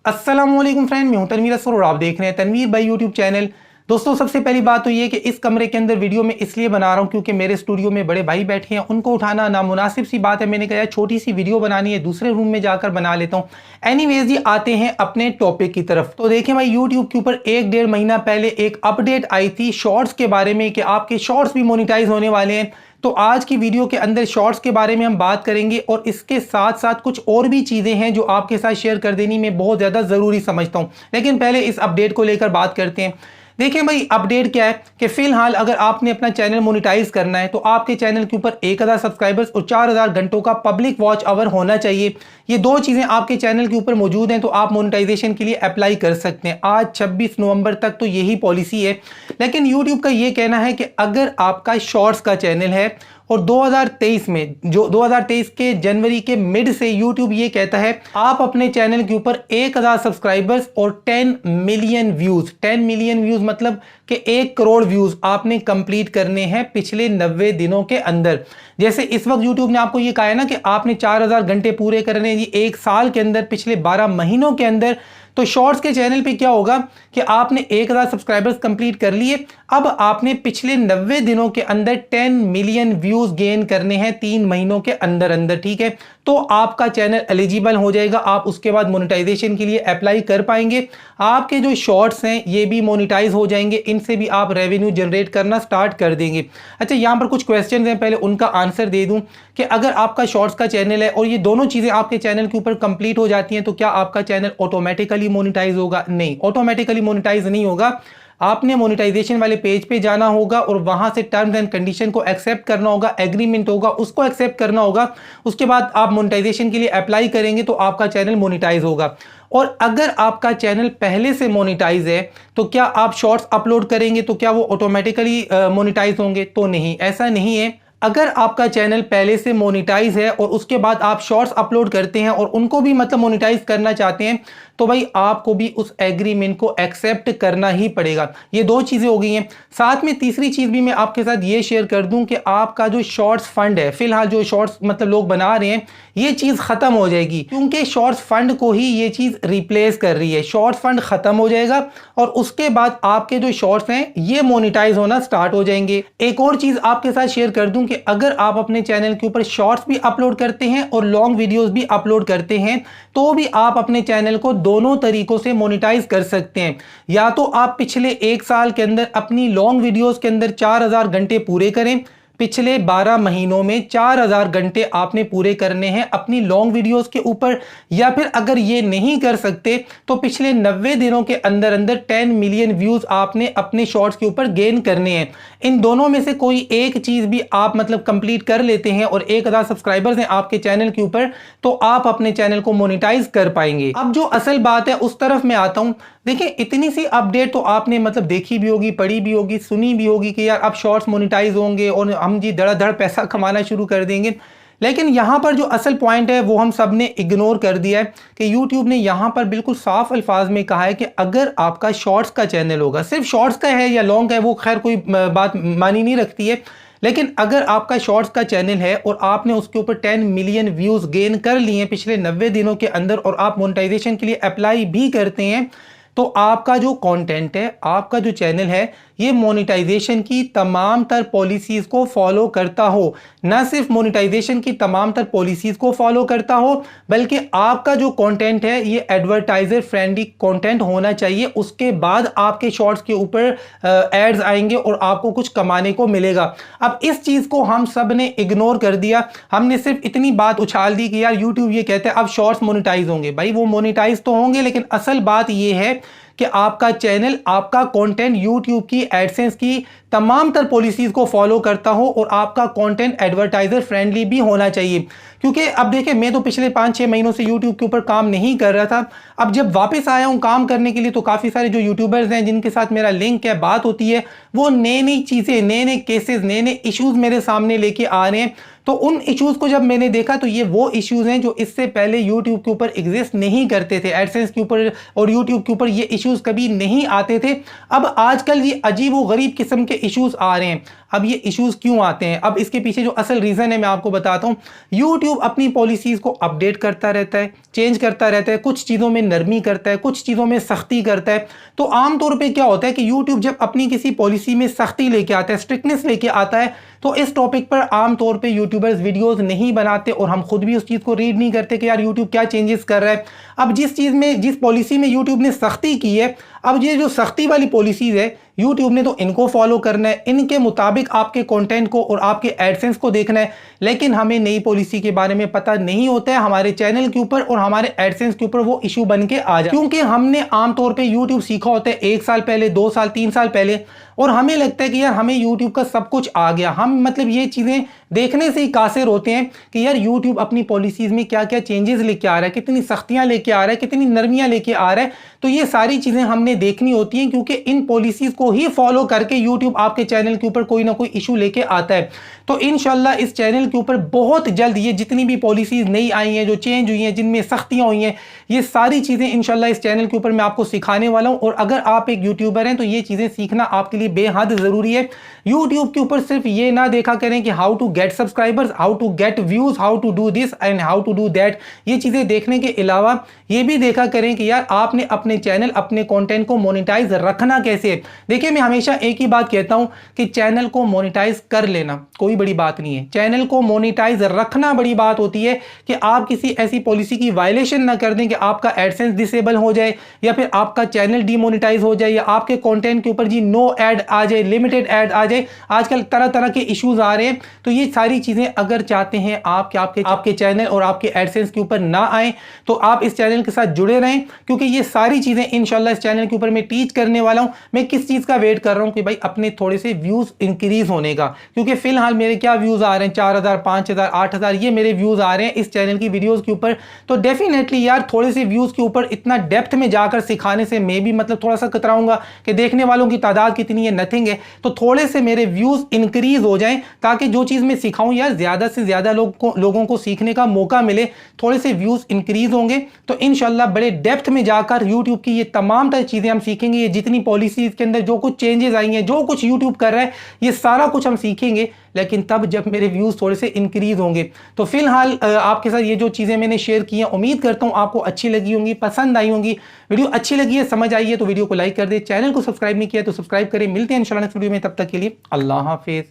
अस्सलामुअलैकुम फ्रेंड, मैं हूं तनवीर असफर और आप देख रहे हैं तनवीर भाई यूट्यूब चैनल। दोस्तों, सबसे पहली बात तो ये कि इस कमरे के अंदर वीडियो में इसलिए बना रहा हूं क्योंकि मेरे स्टूडियो में बड़े भाई बैठे हैं, उनको उठाना नामुनासिब सी बात है। मैंने कहा छोटी सी वीडियो बनानी है, दूसरे रूम में जाकर बना लेता हूं। एनीवेज जी, आते हैं अपने टॉपिक की तरफ। तो देखें भाई, यूट्यूब के ऊपर 1-1.5 महीना पहले एक अपडेट आई थी शॉर्ट्स के बारे में कि आपके शॉर्ट्स भी मोनिटाइज होने वाले हैं। तो आज की वीडियो के अंदर शॉर्ट्स के बारे में हम बात करेंगे और इसके साथ साथ कुछ और भी चीजें हैं जो आपके साथ शेयर कर देनी मैं बहुत ज्यादा जरूरी समझता हूं। लेकिन पहले इस अपडेट को लेकर बात करते हैं। देखें भाई, अपडेट क्या है कि फिलहाल अगर आपने अपना चैनल मोनिटाइज करना है तो आपके चैनल के ऊपर 1000 सब्सक्राइबर्स और 4000 घंटों का पब्लिक वॉच आवर होना चाहिए। ये दो चीजें आपके चैनल के ऊपर मौजूद हैं तो आप मोनिटाइजेशन के लिए अप्लाई कर सकते हैं। आज 26 नवंबर तक तो यही पॉलिसी है। लेकिन यूट्यूब का ये कहना है कि अगर आपका शॉर्ट्स का चैनल है और 2023 में, जो 2023 के जनवरी के मिड से यूट्यूब ये कहता है आप अपने चैनल के ऊपर 1000 सब्सक्राइबर्स और 10 मिलियन व्यूज, 10 मिलियन व्यूज मतलब कि 1 करोड़ व्यूज आपने कंप्लीट करने हैं पिछले 90 दिनों के अंदर। जैसे इस वक्त यूट्यूब ने आपको ये कहा है ना कि आपने 4000 घंटे पूरे करने हैं जी 1 साल के अंदर, पिछले 12 महीनों के अंदर। तो शॉर्ट्स के चैनल पे क्या होगा कि आपने 1000 सब्सक्राइबर्स कंप्लीट कर लिए, अब आपने पिछले 90 दिनों के अंदर 10 मिलियन व्यूज गेन करने हैं 3 महीनों के अंदर अंदर, ठीक है। तो आपका चैनल एलिजिबल हो जाएगा, आप उसके बाद मोनेटाइजेशन के लिए अप्लाई कर पाएंगे। आपके जो शॉर्ट्स हैं ये भी मोनेटाइज हो जाएंगे, इनसे भी आप रेवेन्यू जनरेट करना स्टार्ट कर देंगे। अच्छा, यहाँ पर कुछ क्वेश्चन हैं, पहले उनका आंसर दे दूं कि अगर आपका शॉर्ट्स का चैनल है और ये दोनों चीजें आपके चैनल के ऊपर कंप्लीट हो जाती हैं तो क्या आपका चैनल ऑटोमेटिकली मोनेटाइज होगा? नहीं, ऑटोमेटिकली मोनेटाइज नहीं होगा। आपने मोनेटाइजेशन वाले पेज पे जाना होगा और वहां से टर्म्स एंड कंडीशन को एक्सेप्ट करना होगा, एग्रीमेंट होगा, उसको एक्सेप्ट करना होगा। उसके बाद आप मोनेटाइजेशन के लिए अप्लाई करेंगे तो आपका चैनल मोनेटाइज होगा। और अगर आपका चैनल पहले से मोनेटाइज है तो क्या आप शॉर्ट्स अपलोड करेंगे तो क्या वो ऑटोमेटिकली मोनेटाइज होंगे? तो नहीं, ऐसा नहीं है। अगर आपका चैनल पहले से मोनेटाइज है और उसके बाद आप शॉर्ट्स अपलोड करते हैं और उनको भी मतलब मोनेटाइज करना चाहते हैं तो भाई आपको भी उस एग्रीमेंट को एक्सेप्ट करना ही पड़ेगा। ये दो चीजें हो गई हैं। साथ में तीसरी चीज भी मैं आपके साथ ये शेयर कर दूं कि आपका जो शॉर्ट्स फंड है, फिलहाल जो शॉर्ट्स मतलब लोग बना रहे हैं, ये चीज खत्म हो जाएगी क्योंकि शॉर्ट्स फंड को ही ये चीज रिप्लेस कर रही है। शॉर्ट्स फंड खत्म हो जाएगा और उसके बाद आपके जो शॉर्ट्स हैं ये मोनेटाइज होना स्टार्ट हो जाएंगे। एक और चीज आपके साथ शेयर कर दूं कि अगर आप अपने चैनल के ऊपर शॉर्ट्स भी अपलोड करते हैं और लॉन्ग वीडियोस भी अपलोड करते हैं तो भी आप अपने चैनल को दोनों तरीकों से मोनेटाइज कर सकते हैं। या तो आप पिछले 1 साल के अंदर अपनी लॉन्ग वीडियोस के अंदर 4000 घंटे पूरे करें, पिछले 12 महीनों में 4000 घंटे आपने पूरे करने हैं अपनी लॉन्ग वीडियोस के ऊपर। या फिर अगर ये नहीं कर सकते तो पिछले 90 दिनों के अंदर अंदर 10 मिलियन व्यूज आपने अपने शॉर्ट्स के ऊपर गेन करने हैं। इन दोनों में से कोई एक चीज भी आप मतलब कंप्लीट कर लेते हैं और 1000 सब्सक्राइबर्स हैं आपके चैनल के ऊपर तो आप अपने चैनल को मोनेटाइज कर पाएंगे। अब जो असल बात है उस तरफ मैं आता हूं। देखिए, इतनी सी अपडेट तो आपने मतलब देखी भी होगी, पढ़ी भी होगी, सुनी भी होगी कि यार अब शॉर्ट्स मोनेटाइज होंगे और हम जी धड़ाधड़ पैसा कमाना शुरू कर देंगे। लेकिन यहां पर जो असल पॉइंट है वो हम सब ने इग्नोर कर दिया है कि यूट्यूब ने यहां पर बिल्कुल साफ अल्फाज में कहा है कि अगर आपका शॉर्ट्स का चैनल होगा, सिर्फ शॉर्ट्स का है या लॉन्ग का है वो खैर कोई बात मानी नहीं रखती है, लेकिन अगर आपका शॉर्ट्स का चैनल है और आपने उसके ऊपर 10 मिलियन व्यूज गेन कर लिए हैं पिछले 90 दिनों के अंदर और आप मोनेटाइजेशन के लिए अप्लाई भी करते हैं तो आपका जो कंटेंट है, आपका जो चैनल है, ये मोनेटाइजेशन की तमाम तर पॉलिसीज को फॉलो करता हो। ना सिर्फ मोनेटाइजेशन की तमाम तर पॉलिसीज को फॉलो करता हो बल्कि आपका जो कंटेंट है ये एडवर्टाइजर फ्रेंडली कंटेंट होना चाहिए। उसके बाद आपके शॉर्ट्स के ऊपर एड्स आएंगे और आपको कुछ कमाने को मिलेगा। अब इस चीज को हम सब ने इग्नोर कर दिया। हमने सिर्फ इतनी बात उछाल दी कि यार यूट्यूब ये कहते हैं अब शॉर्ट्स मोनेटाइज होंगे। भाई वो मोनेटाइज तो होंगे, लेकिन असल बात ये है कि आपका चैनल, आपका कंटेंट यूट्यूब की एडसेंस की तमाम तर पॉलिसीज को फॉलो करता हो और आपका कंटेंट एडवर्टाइजर फ्रेंडली भी होना चाहिए। क्योंकि अब देखिए, मैं तो पिछले 5-6 महीनों से यूट्यूब के ऊपर काम नहीं कर रहा था। अब जब वापस आया हूं काम करने के लिए तो काफ़ी सारे जो यूट्यूबर्स हैं जिनके साथ मेरा लिंक है, बात होती है, वो नई नई चीज़ें, नए नए केसेस, नए नए इश्यूज मेरे सामने लेके आ रहे हैं। तो उन इश्यूज को जब मैंने देखा तो ये वो इश्यूज हैं जो इससे पहले यूट्यूब के ऊपर एग्जिस्ट नहीं करते थे, एडसेंस के ऊपर और यूट्यूब के ऊपर ये इश्यूज कभी नहीं आते थे। अब आजकल ये अजीब व गरीब किस्म के इश्यूज आ रहे हैं। अब ये इश्यूज क्यों आते हैं, अब इसके पीछे जो असल रीज़न है मैं आपको बताता हूँ। यूट्यूब अपनी पॉलिसीज़ को अपडेट करता रहता है, चेंज करता रहता है, कुछ चीज़ों में नरमी करता है, कुछ चीज़ों में सख्ती करता है। तो आमतौर पर क्या होता है कि यूट्यूब जब अपनी किसी पॉलिसी में सख्ती लेके आता है, स्ट्रिक्टनेस लेके आता है, तो इस टॉपिक पर आमतौर पे यूट्यूबर्स वीडियोस नहीं बनाते और हम खुद भी उस चीज़ को रीड नहीं करते कि यार यूट्यूब क्या चेंजेस कर रहा है। अब जिस चीज़ में, जिस पॉलिसी में यूट्यूब ने सख्ती की है, अब ये जो सख्ती वाली पॉलिसीज़ है यूट्यूब ने तो इनको फॉलो करना है, इनके मुताबिक आपके कंटेंट को और आपके एडसेंस को देखना है। लेकिन हमें नई पॉलिसी के बारे में पता नहीं होता है, हमारे चैनल के ऊपर और हमारे एडसेंस के ऊपर वो इशू बन के आ जाए, क्योंकि हमने आमतौर पे यूट्यूब सीखा होता है 1 साल पहले, 2 साल, 3 साल पहले, और हमें लगता है कि यार हमें यूट्यूब का सब कुछ आ गया। हम मतलब ये चीज़ें देखने से ही कासिर होते हैं कि यार यूट्यूब अपनी पॉलिसीज़ में क्या क्या चेंजेस लेके आ रहा है, कितनी सख्तियां लेके आ रहा है, कितनी नरमियां लेके आ रहा है। तो ये सारी चीज़ें हमने देखनी होती हैं, क्योंकि इन पॉलिसीज़ को ही फॉलो करके यूट्यूब आपके चैनल के ऊपर कोई ना कोई इशू लेके आता है। तो इंशाल्लाह इस चैनल के ऊपर बहुत जल्द ये जितनी भी पॉलिसीज़ नई आई हैं, जो चेंज हुई हैं, जिनमें सख्तियाँ हुई हैं, ये सारी चीज़ें इंशाल्लाह इस चैनल के ऊपर मैं आपको सिखाने वाला हूँ। और अगर आप एक यूट्यूबर हैं तो ये चीज़ें सीखना आपके लिए बेहद ज़रूरी है। यूट्यूब के ऊपर सिर्फ ये ना देखा करें कि how to get subscribers, how to get views, how to do this and how to do that. ये चीज़ें देखने के अलावा ये भी देखा करें कि यार आपने अपने चैनल, अपने कंटेंट को मोनेटाइज रखना कैसे है। देखिए मैं हमेशा एक ही बात कहता हूं कि चैनल को मोनेटाइज कर लेना कोई बड़ी बात नहीं है, चैनल को मोनेटाइज रखना बड़ी बात होती है कि आप किसी ऐसी पॉलिसी की वायलेशन ना कर दें कि आपका एडसेंस डिसेबल हो जाए, या फिर आपका चैनल डीमोनेटाइज हो जाए, या आपके कंटेंट के ऊपर जी नो ऐड आ जाए, लिमिटेड ऐड आ जाए। आजकल तरह तरह के इश्यूज आ रहे हैं। तो ये सारी चीजें अगर चाहते हैं आप कि आपके चैनल और आपके एडसेंस के ऊपर ना आए, तो आप इस चैनल के साथ जुड़े रहें, क्योंकि ये सारी चीजें इंशाल्लाह इस चैनल के ऊपर मैं टीच करने वाला हूं। मैं किस चीज का वेट कर रहा हूं कि भाई अपने थोड़े से व्यूज इंक्रीज होने का, क्योंकि फिलहाल मेरे क्या व्यूज आ रहे हैं 4000, 5000, 8000 ये मेरे व्यूज आ रहे हैं इस चैनल की वीडियोस के ऊपर। तो डेफिनेटली यार थोड़े से व्यूज के ऊपर इतना डेप्थ में जाकर सिखाने से मैं भी मतलब थोड़ा सा कतराऊंगा कि देखने वालों की तादाद कितनी है, नथिंग है। तो थोड़े से मेरे व्यूज इंक्रीज हो जाएं, ताकि जो चीज मैं सिखाऊं यार ज्यादा से ज्यादा लोगों को सीखने का मौका मिले। थोड़े से व्यूज इंक्रीज होंगे तो इंशाल्लाह बड़े डेप्थ में जाकर यूट्यूब की ये तमाम तरह चीजें हम सीखेंगे। ये जितनी पॉलिसीज के अंदर जो कुछ चेंजेस आई हैं, जो कुछ यूट्यूब कर रहा है, ये सारा कुछ हम सीखेंगे, लेकिन तब जब मेरे व्यूज थोड़े से इंक्रीज होंगे। तो फिलहाल आपके साथ ये जो चीजें मैंने शेयर की हैं, उम्मीद करता हूं आपको अच्छी लगी होंगी, पसंद आई होंगी। वीडियो अच्छी लगी है, समझ आई है तो वीडियो को लाइक कर दे, चैनल को सब्सक्राइब नहीं किया तो सब्सक्राइब करें। मिलते हैं इंशाल्लाह नेक्स्ट वीडियो में, तब तक के लिए अल्लाह हाफिज।